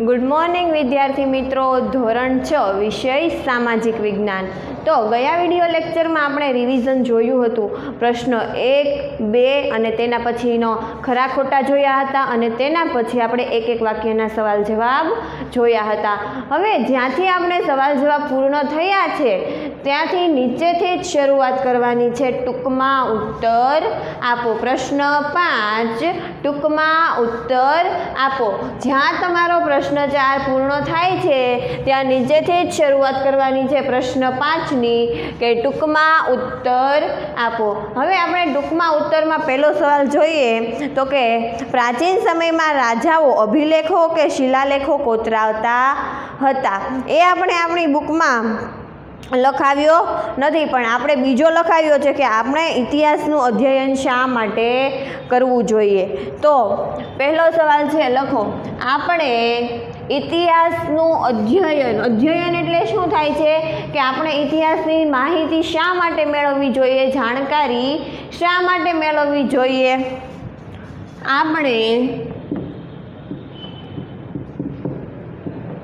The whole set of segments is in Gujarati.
गुड मॉर्निंग विद्यार्थी मित्रों। धोरण 6 विषय सामाजिक विज्ञान। तो गया विडियो लेक्चर में आपणे रिविजन जोयुं हतुं। प्रश्न 1, 2 अने तेना पछीनो खरा खोटा जोया हता अने तेना पछी आपणे एक एक वाक्यना सवाल जवाब जोया हता। हवे ज्यांथी आपणे सवाल जवाब पूर्ण थया छे त्यांथी नीचेथी ज शरूआत करवानी छे। टूंकमां उत्तर आपो। प्रश्न 5 टूंकमां उत्तर आपो। ज्यां तमारो प्रश्न 4 पूर्ण थाय छे त्यां नीचेथी ज शरूआत करवानी छे प्रश्न 5 नी के टूंकमां उत्तर आपो। हवे आपणे टूंकमां उत्तरमां पहेलो सवाल जोईए तो के प्राचीन समयमां राजाओ अभिलेखो के शिलालेखो कोतरावता हता। ए आपणे आपणी बुकमां लखाव्यो नहीं, पण आपणे बीजो लखाव्यो छे कि आपणे इतिहासनुं अध्ययन शा माटे करवुं जोईए। तो पहलो सवाल छे, लखो आपणे इतिहासनुं अध्ययन एटले शुं थाय छे कि आपणे इतिहासनी माहिती शा माटे मेळववी जोईए, जाणकारी शा माटे मेळववी जोईए। आपणे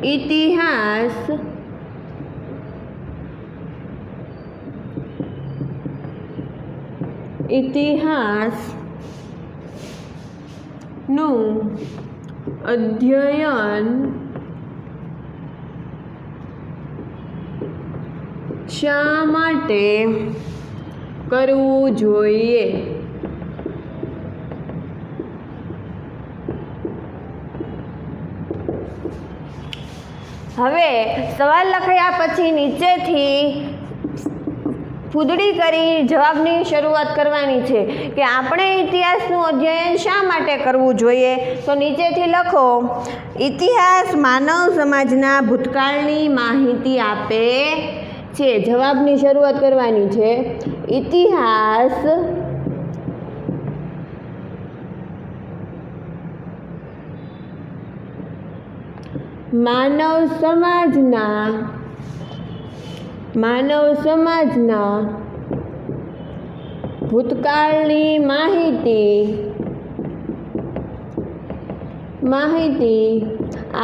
इतिहास નું અધ્યયન શા માટે કરવું જોઈએ। હવે સવાલ લખાયા પછી નીચેથી ફૂદડી કરી જવાબની શરૂઆત કરવાની છે કે આપણે ઇતિહાસનું અધ્યયન શા માટે કરવું જોઈએ। તો નીચેથી લખો, ઇતિહાસ માનવ સમાજના ભૂતકાળની માહિતી આપે છે। જવાબની શરૂઆત કરવાની છે, ઇતિહાસ માનવ સમાજના ભૂતકાળની માહિતી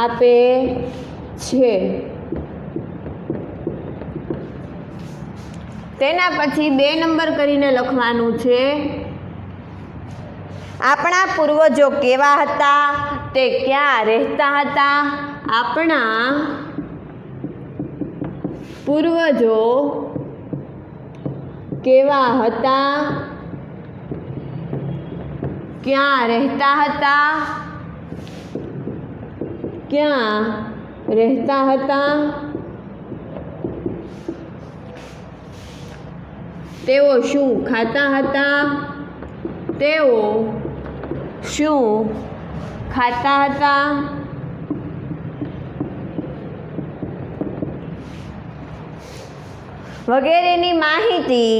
આપે છે। તેના પછી 2 નંબર કરીને લખવાનું છે, આપણા પૂર્વજો કેવા હતા તે ક્યાં રહેતા હતા। આપણા પૂર્વજો કેવા હતા, ક્યાં રહેતા હતા, ક્યાં રહેતા હતા। તેઓ શું ખાતા હતા, તેઓ શું ખાતા હતા। વગેરેની માહિતી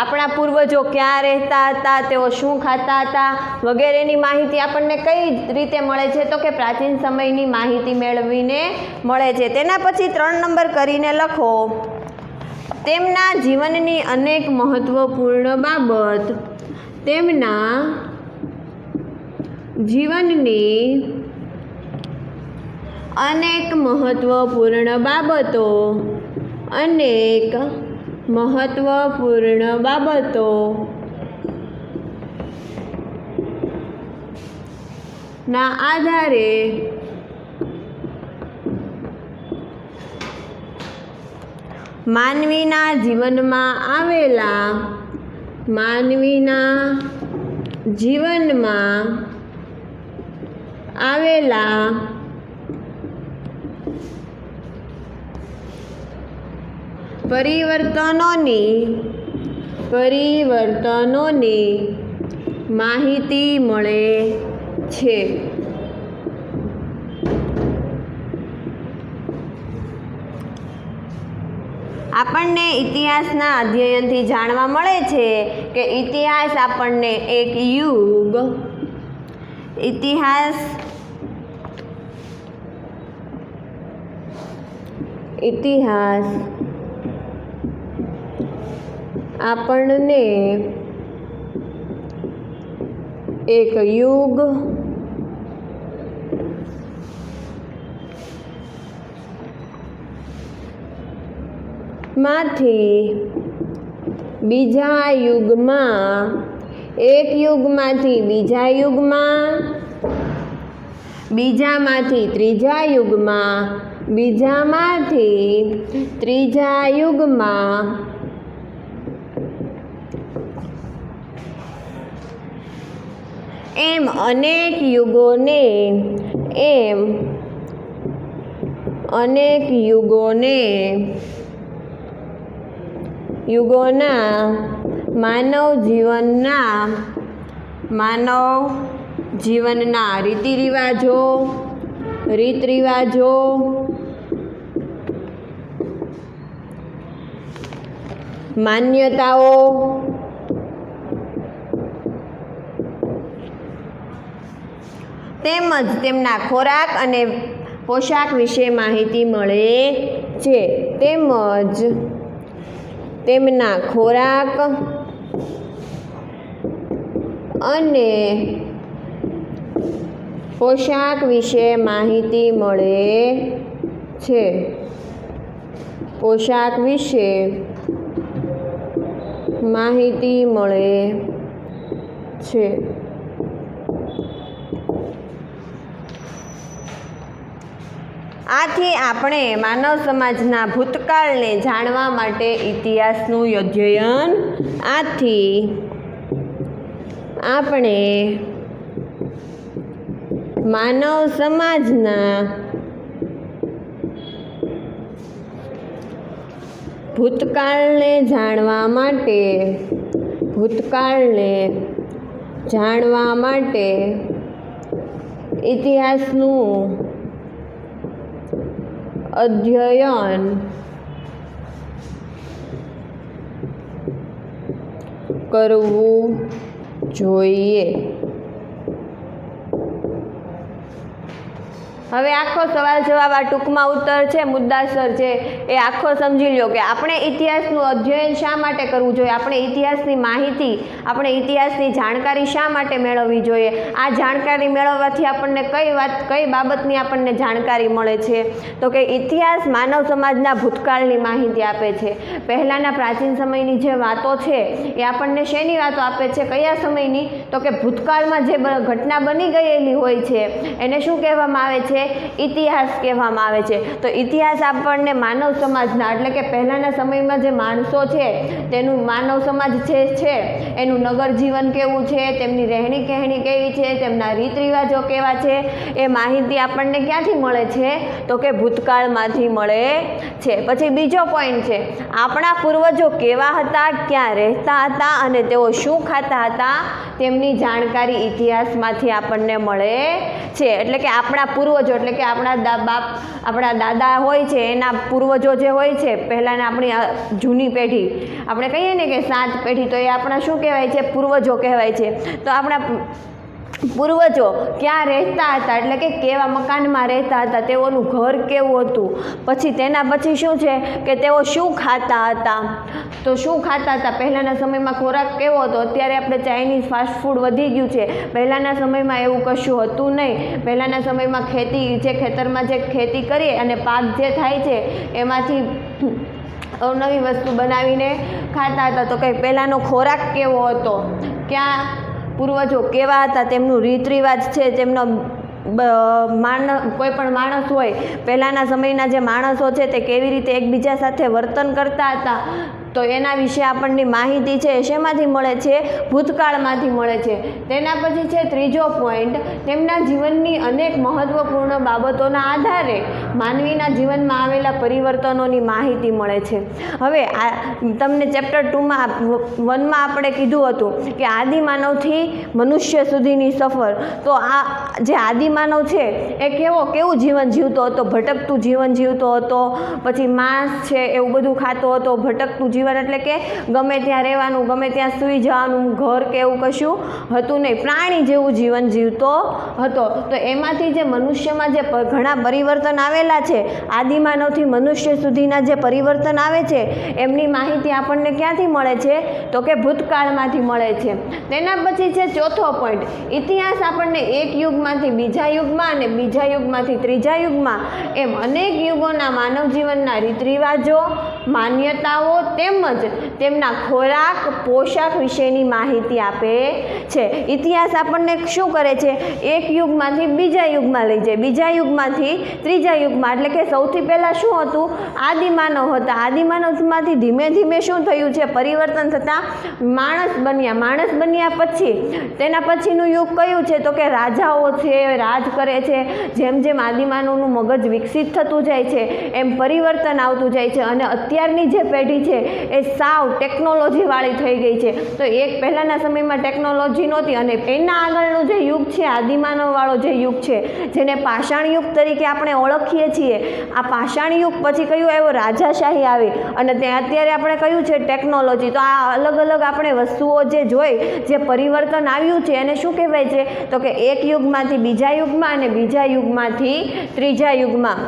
આપણા પૂર્વજો ક્યાં રહેતા હતા, તેઓ શું ખાતા હતા વગેરેની માહિતી આપણને કઈ રીતે મળે છે તો કે પ્રાચીન સમયની માહિતી મેળવીને મળે છે। તેના પછી 3 નંબર કરીને લખો, તેમના જીવનની અનેક મહત્વપૂર્ણ બાબત, તેમના જીવનની અનેક મહત્વપૂર્ણ બાબતો, અનેક મહત્વપૂર્ણ બાબતો ના આધારે માનવીના જીવનમાં આવેલા પરિવર્તનોની માહિતી મળે છે। આપણને ઇતિહાસના અધ્યયનથી જાણવા મળે છે કે ઇતિહાસ આપણને એક યુગ, ઇતિહાસ આપણને એક યુગ માંથી બીજા યુગમાં, એક યુગમાંથી બીજા યુગમાં, બીજામાંથી ત્રીજા યુગમાં, બીજામાંથી ત્રીજા યુગમાં, એમ અનેક યુગોને, એમ અનેક યુગોના માનવ જીવનના રીત રિવાજો માન્યતાઓ તેમજ તેમના ખોરાક અને પોશાક વિશે માહિતી મળે છે. તેમજ તેમના ખોરાક અને પોશાક વિશે માહિતી મળે છે. પોશાક વિશે માહિતી મળે છે. આથી આપણે માનવ સમાજના ભૂતકાળને જાણવા માટે ઇતિહાસનું અધ્યયન, આથી આપણે માનવ સમાજના ભૂતકાળને જાણવા માટે ઇતિહાસનું અધ્યયન કરવું જોઈએ. હવે આખો સવાલ જવાબ આ ટૂંકમાં ઉત્તર છે, મુદ્દાસર છે, એ આખો સમજી લો કે આપણે ઇતિહાસનું અધ્યયન શા માટે કરવું જોઈએ, આપણે ઇતિહાસની માહિતી, આપણે ઇતિહાસની જાણકારી શા માટે મેળવવી જોઈએ. આ જાણકારી મેળવવાથી આપણને કઈ બાબતની આપણને જાણકારી મળે છે, તો કે ઇતિહાસ માનવ સમાજના ભૂતકાળની માહિતી આપે છે. પહેલાંના પ્રાચીન સમયની જે વાતો છે એ આપણને શેની વાતો આપે છે, કયા સમયની, તો કે ભૂતકાળમાં જે ઘટના બની ગયેલી હોય છે એને શું કહેવામાં આવે છે, ઇતિહાસ કહેવામાં આવે છે. તો ઇતિહાસ આપણને માનવ સમાજના, એટલે કે પહેલાંના સમયમાં જે માણસો છે તેનું, માનવ સમાજ છે એનું નગર જીવન કેવું છે, તેમની રહેણી કહેણી કેવી છે, તેમના રીત રિવાજો કેવા છે, એ માહિતી આપણને ક્યાંથી મળે છે, તો કે ભૂતકાળમાંથી મળે છે. પછી બીજો પોઈન્ટ છે, આપણા પૂર્વજો કેવા હતા, ક્યાં રહેતા હતા અને તેઓ શું ખાતા હતા, તેમની જાણકારી ઇતિહાસમાંથી આપણને મળે છે. એટલે કે આપણા પૂર્વજો, એટલે કે આપણા દાદા હોય છે એના પૂર્વજો જે હોય છે, પહેલાંના આપણી જૂની પેઢી, આપણે કહીએ ને કે 7 પેઢી, તો એ આપણા શું કહેવાય છે, પૂર્વજો કહેવાય છે. તો આપણા પૂર્વજો ક્યાં રહેતા હતા, એટલે કે કેવા મકાનમાં રહેતા હતા, તેઓનું ઘર કેવું હતું, પછી તેના પછી શું છે કે તેઓ શું ખાતા હતા. તો શું ખાતા હતા, પહેલાંના સમયમાં ખોરાક કેવો હતો, અત્યારે આપણે ચાઇનીઝ ફાસ્ટ ફૂડ વધી ગયું છે, પહેલાંના સમયમાં એવું કશું હતું નહીં. પહેલાંના સમયમાં ખેતરમાં જે ખેતી કરીએ અને પાક જે થાય છે એમાંથી નવી વસ્તુ બનાવીને ખાતા હતા. તો કંઈ પહેલાંનો ખોરાક કેવો હતો, ક્યાં પૂર્વજો કેવા હતા, તેમનું રીત રિવાજ છે, તેમનો કોઈ પણ માણસ હોય, પહેલાંના સમયના જે માણસો છે તે કેવી રીતે એકબીજા સાથે વર્તન કરતા હતા, તો એના વિશે આપણને માહિતી છે શેમાંથી મળે છે, ભૂતકાળમાંથી મળે છે. તેના પછી છે ત્રીજો પોઈન્ટ, તેમના જીવનની અનેક મહત્વપૂર્ણ બાબતોના આધારે માનવીના જીવનમાં આવેલા પરિવર્તનોની માહિતી મળે છે. હવે તમને ચેપ્ટર 1માં આપણે કીધું હતું કે આદિમાનવથી મનુષ્ય સુધીની સફર. તો આ જે આદિમાનવ છે એ કેવું જીવન જીવતો હતો, ભટકતું જીવન જીવતો હતો, પછી માંસ છે એવું બધું ખાતો હતો, ભટકતું જીવન જીવન એટલે કે ગમે ત્યાં રહેવાનું, ગમે ત્યાં સૂઈ જવાનું, ઘર કે એવું કશું હતું નહીં, પ્રાણી જેવું જીવન જીવતો હતો. તો એમાંથી જે મનુષ્યમાં જે ઘણા પરિવર્તન આવેલા છે, આદિમાનવથી મનુષ્ય સુધીના જે પરિવર્તન આવે છે એમની માહિતી આપણને ક્યાંથી મળે છે? તો કે ભૂતકાળમાંથી મળે છે. તેના પછી છે ચોથો પોઈન્ટ, ઇતિહાસ આપણને એક યુગમાંથી બીજા યુગમાં અને બીજા યુગમાંથી ત્રીજા યુગમાં એમ અનેક યુગોના માનવ જીવનના રીત રિવાજો, માન્યતાઓ તેમજ તેમના ખોરાક, પોશાક વિશેની માહિતી આપે છે. ઇતિહાસ આપણને શું કરે છે? એક યુગમાંથી બીજા યુગમાં લઈ જાય, બીજા યુગમાંથી ત્રીજા યુગમાં. એટલે કે સૌથી પહેલાં શું હતું? આદિમાનવ હતા. આદિમાનવમાંથી ધીમે ધીમે શું થયું છે? પરિવર્તન થતાં માણસ બન્યા. માણસ બન્યા પછી તેના પછીનું યુગ કયું છે? તો કે રાજાઓ છે, રાજ કરે છે. જેમ જેમ આદિમાનવનું મગજ વિકસિત થતું જાય છે એમ પરિવર્તન આવતું જાય છે અને અત્યારની જે પેઢી છે એ સાવ ટેકનોલોજીવાળી થઈ ગઈ છે. તો એક પહેલાંના સમયમાં ટેકનોલોજી નહોતી અને એના આગળનું જે યુગ છે, આદિમાનવવાળો જે યુગ છે, જેને પાષાણ યુગ તરીકે આપણે ઓળખીએ છીએ, આ પાષાણ યુગ પછી કયું આવ્યો? રાજાશાહી આવી. અને તે અત્યારે આપણે કયું છે? ટેકનોલોજી. તો આ અલગ અલગ આપણે વસ્તુઓ જે જોઈ, જે પરિવર્તન આવ્યું છે એને શું કહેવાય છે? તો કે એક યુગમાંથી બીજા યુગમાં અને બીજા યુગમાંથી ત્રીજા યુગમાં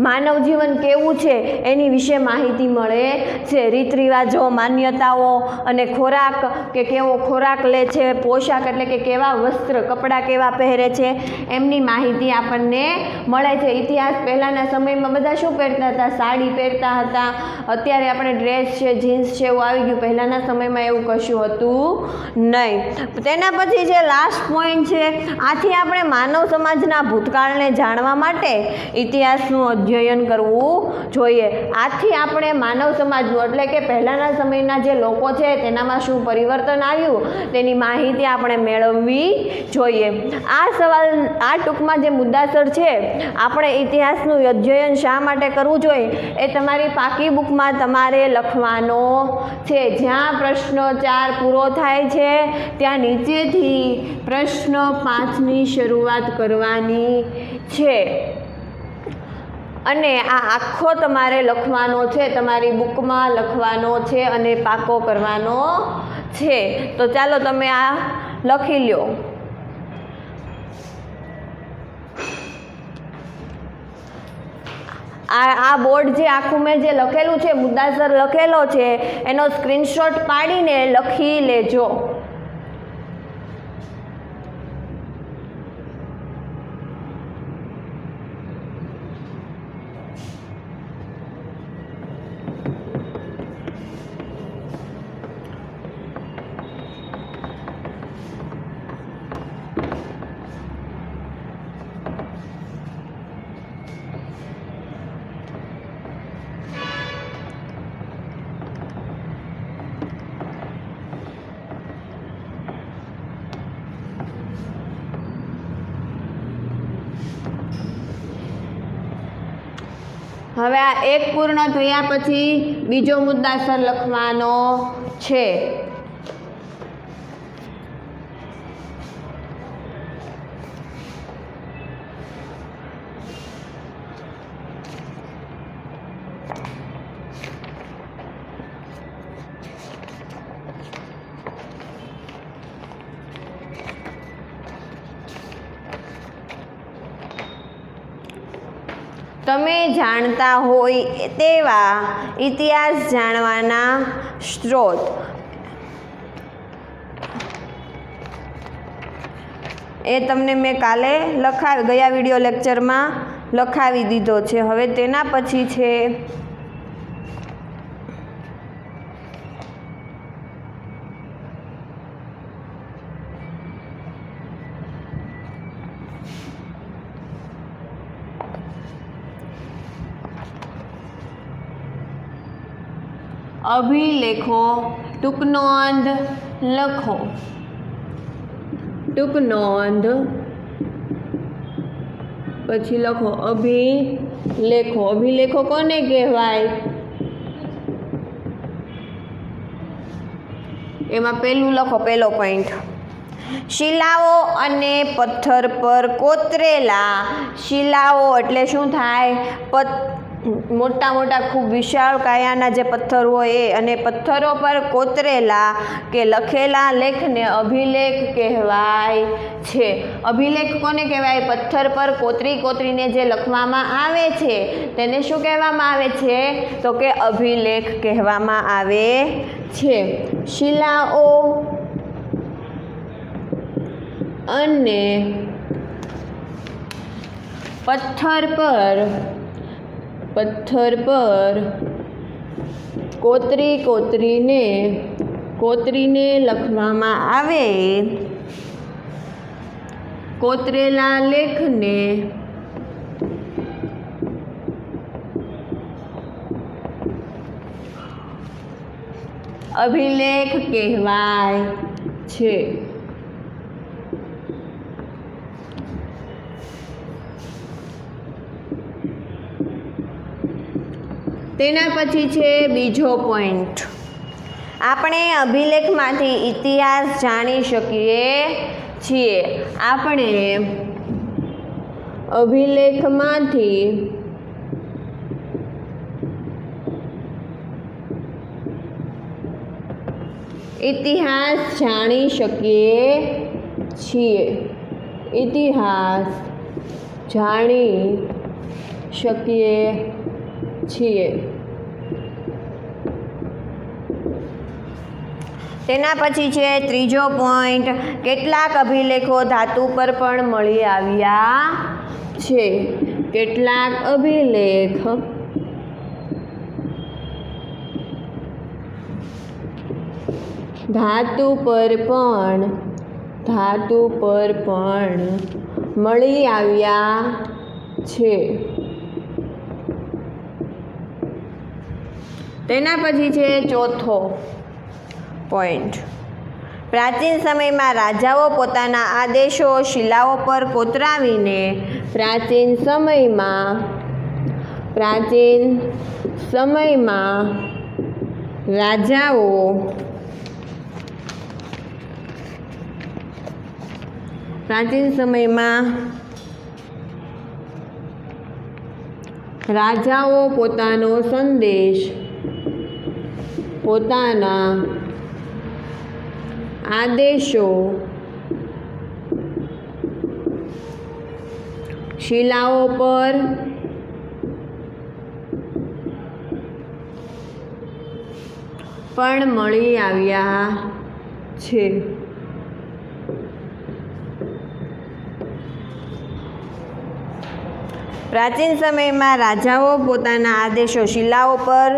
માનવ જીવન કેવું છે એની વિશે માહિતી મળે છે. રીત રિવાજો, માન્યતાઓ અને ખોરાક, કે કેવો ખોરાક લે છે, પોશાક એટલે કે કેવા વસ્ત્ર, કપડાં કેવા પહેરે છે, એમની માહિતી આપણને મળે છે. ઇતિહાસ પહેલાંના સમયમાં બધા શું પહેરતા હતા? સાડી પહેરતા હતા. અત્યારે આપણે ડ્રેસ છે, જીન્સ છે એવું આવી ગયું. પહેલાંના સમયમાં એવું કશું હતું નહીં. તેના પછી જે લાસ્ટ પોઈન્ટ છે, આથી આપણે માનવ સમાજના ભૂતકાળને જાણવા માટે ઇતિહાસનું અધ્યયન કરવું જોઈએ. આથી આપણે માનવ સમાજનું એટલે કે પહેલાંના સમયના જે લોકો છે તેનામાં શું પરિવર્તન આવ્યું તેની માહિતી આપણે મેળવવી જોઈએ. આ સવાલ, આ ટૂંકમાં જે મુદ્દાસર છે, આપણે ઇતિહાસનું અધ્યયન શા માટે કરવું જોઈએ એ તમારી પાકી બુકમાં તમારે લખવાનો છે. જ્યાં પ્રશ્ન 4 પૂરો થાય છે ત્યાં નીચેથી પ્રશ્ન 5ની શરૂઆત કરવાની છે અને આ આખો તમારે લખવાનો છે, તમારી બુકમાં લખવાનો છે અને પાકો કરવાનો છે. તો ચાલો તમે આ લખી લ્યો. આ બોર્ડ જે આખું મેં જે લખેલું છે, મુદ્દાસર લખેલો છે, એનો સ્ક્રીનશોટ પાડીને લખી લેજો. હવે આ એક પૂર્ણ થયા પછી બીજો મુદ્દાસર લખવાનો છે. તમે જાણતા હોય તેવા ઇતિહાસ જાણવાના સ્ત્રોત. એ તમને મેં કાલે ગયા વિડીયો લેક્ચરમાં લખાવી દીધો છે. હવે તેના પછી છે અભિલેખો. ટૂંકનોંધ લખો. ટૂંકનોંધ પછી લખો અભિલેખો. અભિલેખો કોને કહેવાય? એમાં પહેલું લખો, પહેલો પોઈન્ટ, શિલાઓ અને પથ્થર પર કોતરેલા. શિલાઓ એટલે શું થાય? મોટા મોટા ખૂબ વિશાળ કાયાના જે પથ્થર હોય એ, અને પથ્થરો પર કોતરેલા કે લખેલા લેખને અભિલેખ કહેવાય છે. અભિલેખ કોને કહેવાય? પથ્થર પર કોતરીને જે લખવામાં આવે છે તેને શું કહેવામાં આવે છે? તો કે અભિલેખ કહેવામાં આવે છે. શિલાઓ અને પથ્થર પર કોતરીને લખવામાં આવે કોતરેલા લેખને અભિલેખ કહેવાય છે. તેના પછી છે બીજો પોઈન્ટ. આપણે અભિલેખમાંથી ઇતિહાસ જાણી શકીએ છીએ. આપણે અભિલેખમાંથી ઇતિહાસ જાણી શકીએ છીએ. ઇતિહાસ જાણી શકીએ છીએ. તેના પછી છે ત્રીજો પોઈન્ટ. કેટલાક અભિલેખો ધાતુ પર પણ મળી આવ્યા છે. કેટલાક અભિલેખ ધાતુ પર પણ મળી આવ્યા છે. તેના પછી છે ચોથો પોઈન્ટ. પ્રાચીન સમયમાં રાજાઓ પોતાના આદેશો શિલાઓ પર કોતરાવીને પ્રાચીન સમયમાં રાજાઓ પોતાનો સંદેશ પોતાના આદેશો શિલાઓ પર પણ મળી આવ્યા છે. પ્રાચીન સમયમાં રાજાઓ પોતાના આદેશો શિલાઓ પર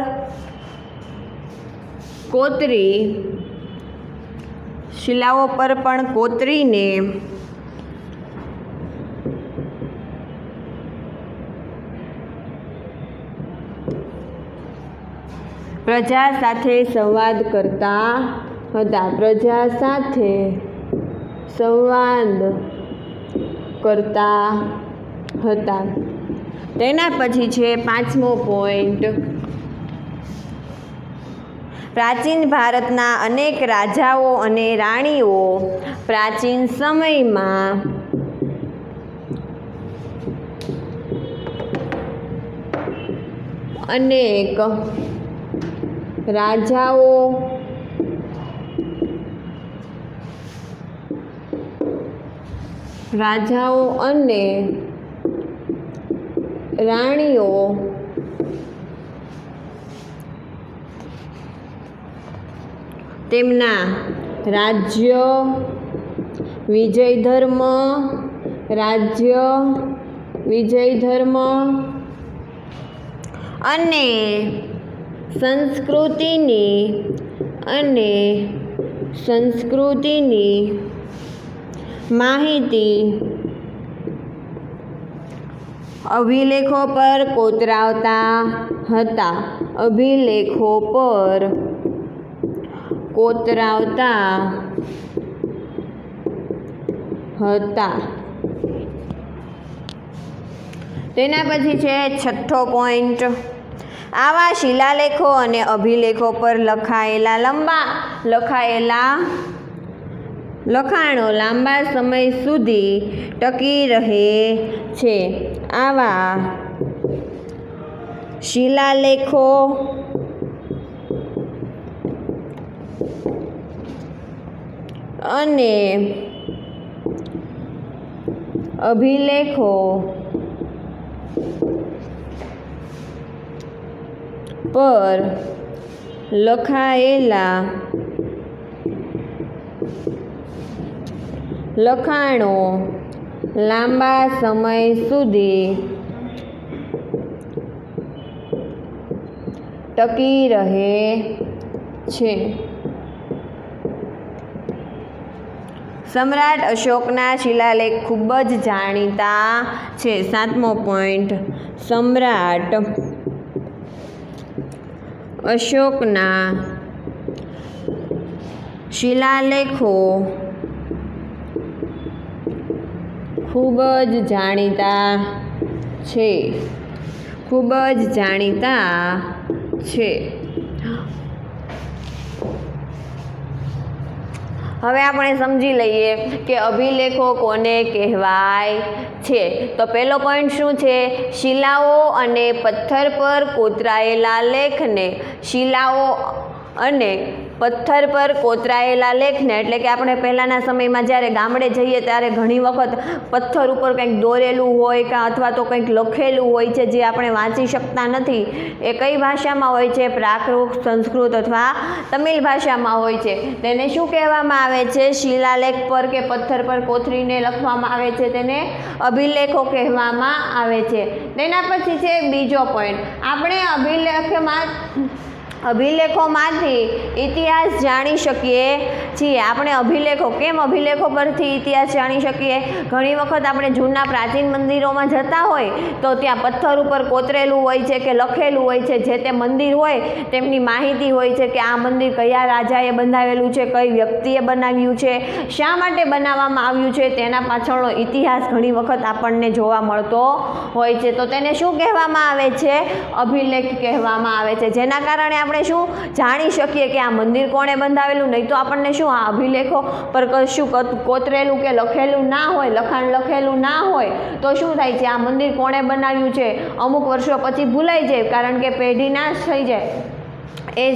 પણ કોતરીને પ્રજા સાથે સંવાદ કરતા હતા. તેના પછી છે પાંચમો પોઈન્ટ. પ્રાચીન ભારતના અનેક રાજાઓ અને રાણીઓ પ્રાચીન સમયમાં રાજાઓ અને રાણીઓ તેમના રાજ્ય વિજય ધર્મ અને સંસ્કૃતિની માહિતી અભિલેખો પર કોતરાવતા હતા. તેના પછી છે છઠ્ઠો પોઈન્ટ. આવા શિલાલેખો અને અભિલેખો પર લખાણો લાંબા સમય સુધી ટકી રહે છે. આવા શિલાલેખો અને અભિલેખો પર લખાયેલા લખાણો લાંબા સમય સુધી ટકી રહે છે. સમ્રાટ અશોકના શિલાલેખ ખૂબ જ જાણીતા છે. 7મો પોઈન્ટ, સમ્રાટ અશોકના શિલાલેખો ખૂબ જ જાણીતા છે. ખૂબ જ જાણીતા છે. હવે આપણે સમજી લઈએ કે અભિલેખો કોને કહેવાય છે. તો પહેલો પોઈન્ટ શું છે? શિલાઓ અને પથ્થર પર કોતરાયેલા લેખને શિલાઓ અને પથ્થર પર કોતરાયેલા લેખને એટલે કે આપણે પહેલાંના સમયમાં જ્યારે ગામડે જઈએ ત્યારે ઘણી વખત પથ્થર ઉપર કંઈક દોરેલું હોય કે અથવા તો કંઈક લખેલું હોય છે જે આપણે વાંચી શકતા નથી. એ કઈ ભાષામાં હોય છે? પ્રાકૃત, સંસ્કૃત અથવા તમિલ ભાષામાં હોય છે. તેને શું કહેવામાં આવે છે? શિલાલેખ પર કે પથ્થર પર કોતરીને લખવામાં આવે છે તેને અભિલેખો કહેવામાં આવે છે. તેના પછી છે બીજો પોઈન્ટ, આપણે અભિલેખોમાંથી ઇતિહાસ જાણી શકીએ છીએ. આપણે કેમ અભિલેખો પરથી ઇતિહાસ જાણી શકીએ? ઘણી વખત આપણે જૂના પ્રાચીન મંદિરોમાં જતા હોય તો ત્યાં પથ્થર ઉપર કોતરેલું હોય છે કે લખેલું હોય છે, જે તે મંદિર હોય તેમની માહિતી હોય છે કે આ મંદિર કયા રાજાએ બંધાવેલું છે, કઈ વ્યક્તિએ બનાવ્યું છે, શા માટે બનાવવામાં આવ્યું છે, તેના પાછળનો ઇતિહાસ ઘણી વખત આપણને જોવા મળતો હોય છે. તો તેને શું કહેવામાં આવે છે? અભિલેખ કહેવામાં આવે છે. જેના કારણે આપણે શું જાણી શકીએ કે આ મંદિર કોણે બંધાવેલું. નહીં તો આપણને શું આ અભિલેખો પર કશું કોતરેલું કે લખેલું ના હોય, લખાણ લખેલું ના હોય તો શું થાય છે? આ મંદિર કોણે બનાવ્યું છે અમુક વર્ષો પછી ભૂલાઈ જાય, કારણ કે પેઢી નાશ થઈ જાય. એ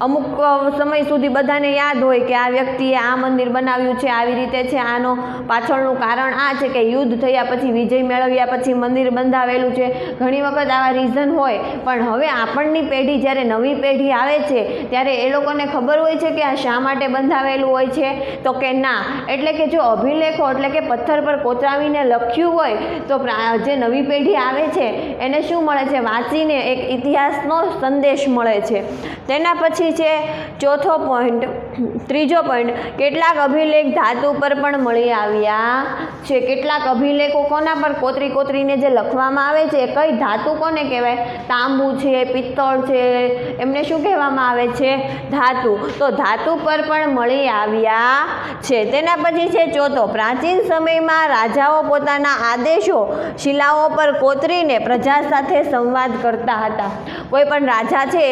અમુક સમય સુધી બધાને યાદ હોય કે આ વ્યક્તિએ આ મંદિર બનાવ્યું છે, આવી રીતે છે, આનો પાછળનું કારણ આ છે કે યુદ્ધ થયા પછી, વિજય મેળવ્યા પછી મંદિર બંધાવેલું છે. ઘણી વખત આવા રીઝન હોય. પણ હવે આપણની પેઢી જ્યારે નવી પેઢી આવે છે ત્યારે એ લોકોને ખબર હોય છે કે આ શા માટે બંધાવેલું હોય છે? તો કે ના. એટલે કે જો અભિલેખો એટલે કે પથ્થર પર કોતરાવીને લખ્યું હોય તો જે નવી પેઢી આવે છે એને શું મળે છે? વાંચીને એક ઇતિહાસનો સંદેશ મળે છે. તેના પછી છે ત્રીજો પોઈન્ટ, કેટલાક અભિલેખ ધાતુ પર પણ મળી આવ્યા છે. કેટલાક અભિલેખો કોના પર કોતરીને જે લખવામાં આવે છે, કઈ ધાતુ કોને કહેવાય? તાંબુ છે, પિત્તળ છે, એમને શું કહેવામાં આવે છે? ધાતુ. તો ધાતુ પર પણ મળી આવ્યા છે. તેના પછી છે ચોથો, પ્રાચીન સમયમાં રાજાઓ પોતાના આદેશો શિલાઓ પર કોતરીને પ્રજા સાથે સંવાદ કરતા હતા. કોઈ પણ રાજા છે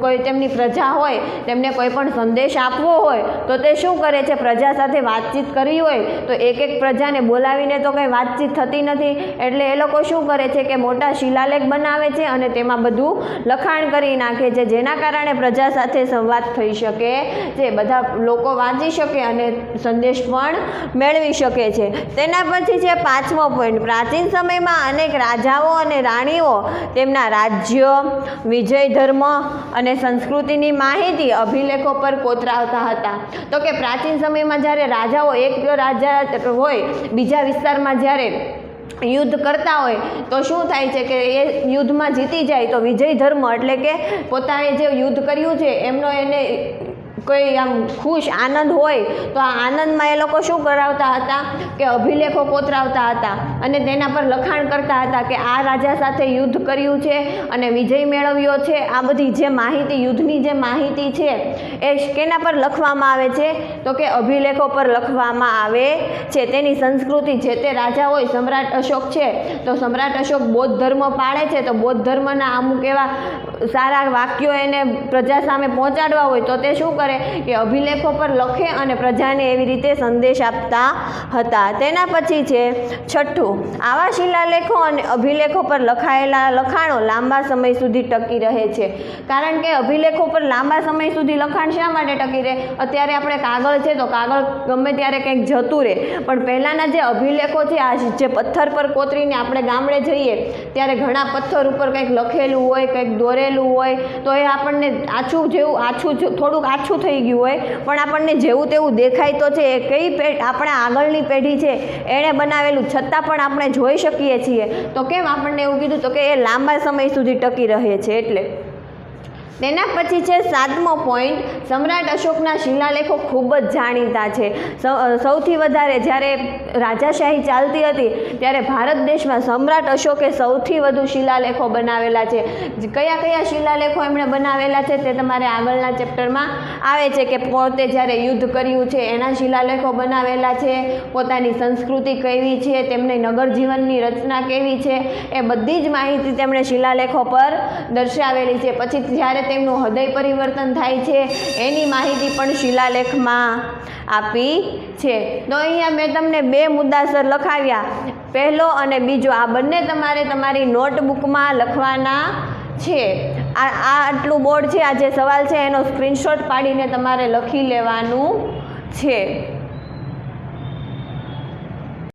કોઈ તેમની પ્રજા હોય, તેમને કોઈ પણ સંદેશ આપવો હોય તો તે શું કરે છે? પ્રજા સાથે વાતચીત કરવી હોય તો એક પ્રજાને બોલાવીને તો કંઈ વાતચીત થતી નથી. એટલે એ લોકો શું કરે છે કે મોટા શિલાલેખ બનાવે છે અને તેમાં બધું લખાણ કરી નાખે છે, જેના કારણે પ્રજા સાથે સંવાદ થઈ શકે છે, બધા લોકો વાંચી શકે અને સંદેશ પણ મેળવી શકે છે. તેના પછી છે પાંચમો પોઈન્ટ, પ્રાચીન સમયમાં અનેક રાજાઓ અને રાણીઓ તેમના રાજ્ય, વિજય ધર્મ અને સંસ્કૃતિની માહિતી અભિલેખો પર કોતરાવતા હતા. તો કે પ્રાચીન સમયમાં જ્યારે રાજાઓ એક રાજા હોય બીજા વિસ્તારમાં જ્યારે યુદ્ધ કરતા હોય તો શું થાય છે કે એ યુદ્ધમાં જીતી જાય તો વિજય ધર્મ એટલે કે પોતાએ જે યુદ્ધ કર્યું છે એમનો એને કોઈ આમ ખુશ આનંદ હોય તો આ આનંદમાં એ લોકો શું કરાવતા હતા કે અભિલેખો કોતરાવતા હતા અને તેના પર લખાણ કરતા હતા કે આ રાજા સાથે યુદ્ધ કર્યું છે અને વિજય મેળવ્યો છે. આ બધી જે માહિતી, યુદ્ધની જે માહિતી છે એ કેના પર લખવામાં આવે છે તો કે અભિલેખો પર લખવામાં આવે છે. તેની સંસ્કૃતિ, જે તે રાજા હોય, સમ્રાટ અશોક છે તો સમ્રાટ અશોક બૌદ્ધ ધર્મ પાળે છે તો બૌદ્ધ ધર્મના અમુક એવા સારા વાક્યો એને પ્રજા સામે પહોંચાડવા હોય તો તે શું કરે કરે કે અભિલેખો પર લખે અને પ્રજાને એવી રીતે સંદેશ આપતા હતા. તેના પછી છે છઠ્ઠું, આવા શિલાલેખો અને અભિલેખો પર લખાયેલા લખાણો લાંબા સમય સુધી ટકી રહે છે. કારણ કે અભિલેખો પર લાંબા સમય સુધી લખાણ શા માટે ટકી રહે? અત્યારે આપણે કાગળ છે તો કાગળ ગમે ત્યારે કંઈક જતું રહે, પણ પહેલાંના જે અભિલેખો છે, આ જે પથ્થર પર કોતરીને આપણે ગામડે જઈએ ત્યારે ઘણા પથ્થર ઉપર કંઈક લખેલું હોય, કંઈક દોરેલું હોય, તો એ આપણને થોડુંક આછું થઈ ગયું હોય, પણ આપણને જેવું તેવું દેખાય તો છે. એ કઈ આપણા આગળની પેઢી છે એણે બનાવેલું, છતાં પણ આપણે જોઈ શકીએ છીએ. તો કેમ આપણને એવું કીધું? તો કે એ લાંબા સમય સુધી ટકી રહે છે એટલે. તેના પછી છે સાતમો પોઈન્ટ, સમ્રાટ અશોકના શિલાલેખો ખૂબ જ જાણીતા છે. સૌથી વધારે જ્યારે રાજાશાહી ચાલતી હતી ત્યારે ભારત દેશમાં સમ્રાટ અશોકે સૌથી વધુ શિલાલેખો બનાવેલા છે. કયા કયા શિલાલેખો એમણે બનાવેલા છે તે તમારે આગળના ચેપ્ટરમાં આવે છે કે પોતે જ્યારે યુદ્ધ કર્યું છે એના શિલાલેખો બનાવેલા છે, પોતાની સંસ્કૃતિ કેવી છે, તેમને નગર જીવનની રચના કેવી છે, એ બધી જ માહિતી તેમણે શિલાલેખો પર દર્શાવેલી છે. પછી જ્યારે તેમનું હૃદય પરિવર્તન થાય છે એની માહિતી પણ શિલાલેખમાં આપી છે. તો અહીંયા મેં તમને બે મુદ્દાસર લખાવ્યા, પહેલો અને બીજો. આ બંને તમારે તમારી નોટબુકમાં લખવાના છે. આટલું બોર્ડ છે, આ જે સવાલ છે એનો સ્ક્રીનશોટ પાડીને તમારે લખી લેવાનું છે.